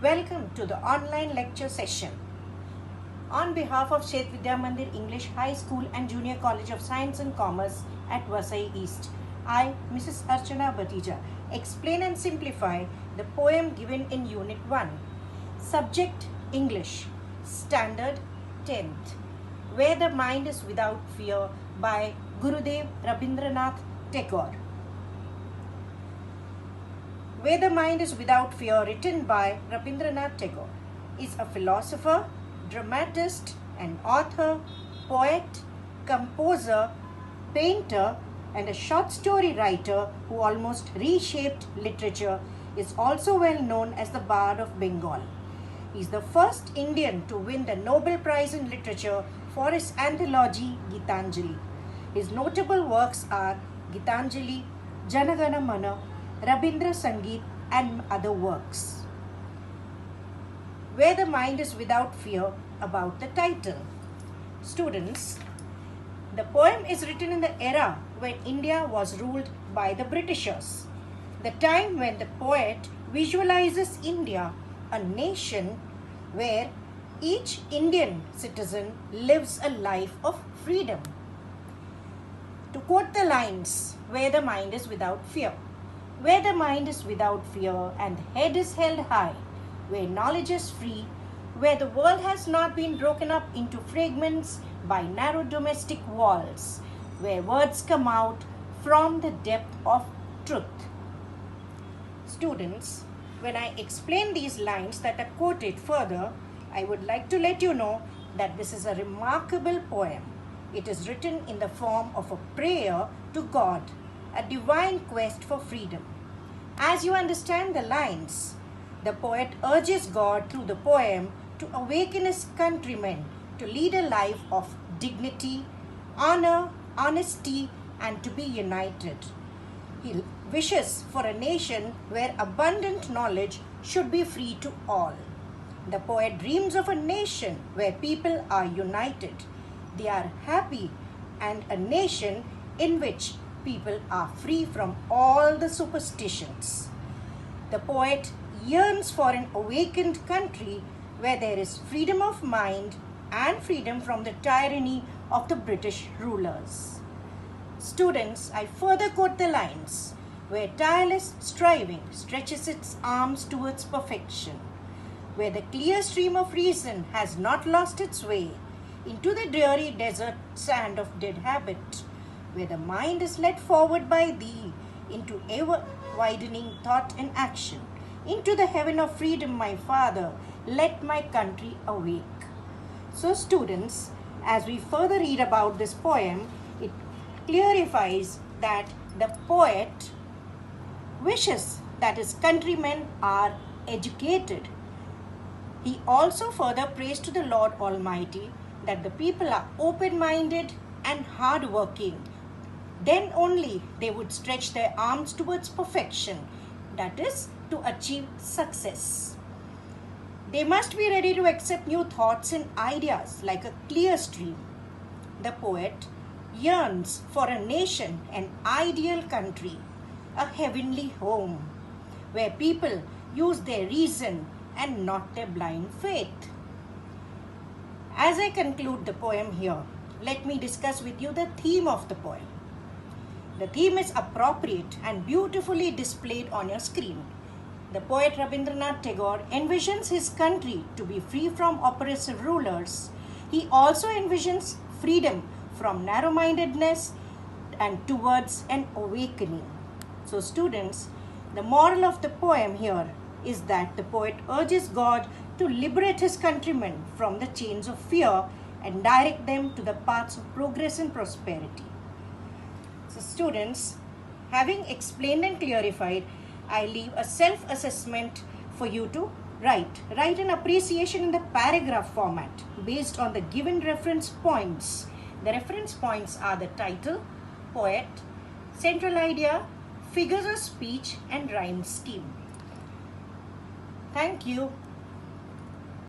Welcome to the online lecture session. On behalf of Shet Vidya Mandir English High School and Junior College of Science and Commerce at Vasai East, I, Mrs. Archana Bhatija, explain and simplify the poem given in Unit 1. Subject English, Standard 10th. Where the Mind is Without Fear by Gurudev Rabindranath Tagore. Where the Mind is Without Fear, written by Rabindranath Tagore, is a philosopher, dramatist, and author, poet, composer, painter, and a short story writer who almost reshaped literature. Is also well known as the Bard of Bengal. He is the first Indian to win the Nobel Prize in Literature for his anthology Gitanjali. His notable works are Gitanjali, Janagana Mana, Rabindra Sangeet, and other works. Where the Mind is Without Fear, about the title. Students, the poem is written in the era when India was ruled by the Britishers, the time when the poet visualizes India, a nation where each Indian citizen lives a life of freedom. To quote the lines, where the mind is without fear. Where the mind is without fear and the head is held high, where knowledge is free, where the world has not been broken up into fragments by narrow domestic walls, where words come out from the depth of truth. Students, when I explain these lines that are quoted further, I would like to let you know that this is a remarkable poem. It is written in the form of a prayer to God, a divine quest for freedom. As you understand the lines, the poet urges God through the poem to awaken his countrymen to lead a life of dignity, honor, honesty, and to be united. He wishes for a nation where abundant knowledge should be free to all. The poet dreams of a nation where people are united, they are happy, and a nation in which people are free from all the superstitions. The poet yearns for an awakened country where there is freedom of mind and freedom from the tyranny of the British rulers. Students, I further quote the lines, where tireless striving stretches its arms towards perfection, where the clear stream of reason has not lost its way into the dreary desert sand of dead habit, where the mind is led forward by thee into ever-widening thought and action, into the heaven of freedom, my Father, let my country awake. So students, as we further read about this poem, it clarifies that the poet wishes that his countrymen are educated. He also further prays to the Lord Almighty that the people are open-minded and hard-working. Then only they would stretch their arms towards perfection, that is, to achieve success. They must be ready to accept new thoughts and ideas like a clear stream. The poet yearns for a nation, an ideal country, a heavenly home, where people use their reason and not their blind faith. As I conclude the poem here, let me discuss with you the theme of the poem. The theme is appropriate and beautifully displayed on your screen. The poet Rabindranath Tagore envisions his country to be free from oppressive rulers. He also envisions freedom from narrow-mindedness and towards an awakening. So students, the moral of the poem here is that the poet urges God to liberate his countrymen from the chains of fear and direct them to the paths of progress and prosperity. So students, having explained and clarified, I leave a self-assessment for you to write. Write an appreciation in the paragraph format based on the given reference points. The reference points are the title, poet, central idea, figures of speech, and rhyme scheme. Thank you.